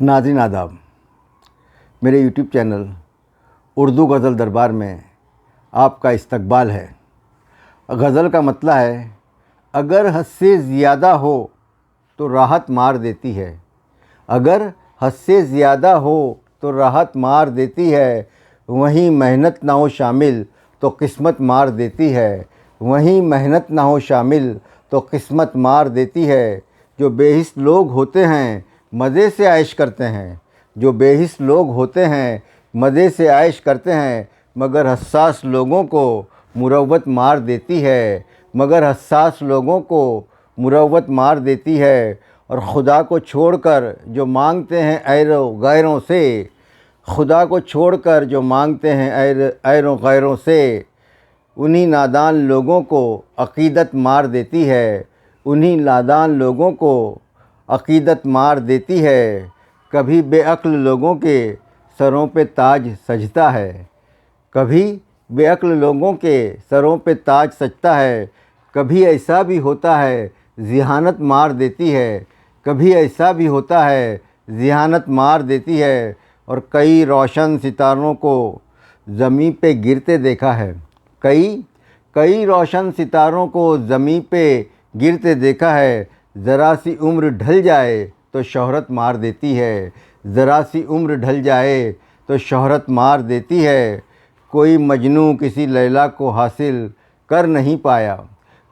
ناظرین آداب، میرے یوٹیوب چینل اردو غزل دربار میں آپ کا استقبال ہے۔ غزل کا مطلب ہے اگر حد سے زیادہ ہو تو راحت مار دیتی ہے، اگر حد سے زیادہ ہو تو راحت مار دیتی ہے، وہیں محنت نہ ہو شامل تو قسمت مار دیتی ہے، وہیں محنت نہ ہو شامل تو قسمت مار دیتی ہے۔ جو بے حس لوگ ہوتے ہیں مزے سے عیش کرتے ہیں، جو بے حس لوگ ہوتے ہیں مزے سے عیش کرتے ہیں، مگر حساس لوگوں کو مروت مار دیتی ہے، مگر حساس لوگوں کو مروت مار دیتی ہے۔ اور خدا کو چھوڑ کر جو مانگتے ہیں غیروں سے، خدا کو چھوڑ کر جو مانگتے ہیں غیروں سے، انہی نادان لوگوں کو عقیدت مار دیتی ہے، انہی نادان لوگوں کو عقیدت مار دیتی ہے۔ کبھی بے عقل لوگوں کے سروں پہ تاج سجتا ہے، کبھی بے عقل لوگوں کے سروں پہ تاج سجتا ہے، کبھی ایسا بھی ہوتا ہے ذہانت مار دیتی ہے، کبھی ایسا بھی ہوتا ہے ذہانت مار دیتی ہے۔ اور کئی روشن ستاروں کو زمین پہ گرتے دیکھا ہے، کئی روشن ستاروں کو زمین پہ گرتے دیکھا ہے، ذرا سی عمر ڈھل جائے تو شہرت مار دیتی ہے، ذرا سی عمر ڈھل جائے تو شہرت مار دیتی ہے۔ کوئی مجنوں کسی لیلا کو حاصل کر نہیں پایا،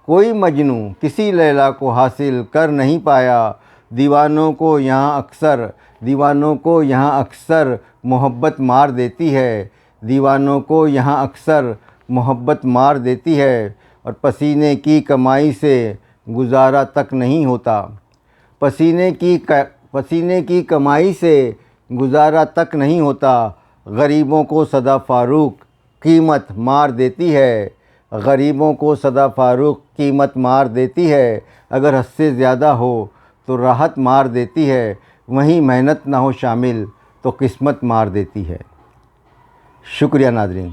کوئی مجنوں کسی لیلا کو حاصل کر نہیں پایا، دیوانوں کو یہاں اکثر محبت مار دیتی ہے، دیوانوں کو یہاں اکثر محبت مار دیتی ہے۔ اور پسینے کی کمائی سے گزارا تک نہیں ہوتا، پسینے کی کمائی سے گزارا تک نہیں ہوتا، غریبوں کو سدا فاروق قیمت مار دیتی ہے، غریبوں کو سدا فاروق قیمت مار دیتی ہے۔ اگر حد سے زیادہ ہو تو راحت مار دیتی ہے، وہیں محنت نہ ہو شامل تو قسمت مار دیتی ہے۔ شکریہ ناظرین۔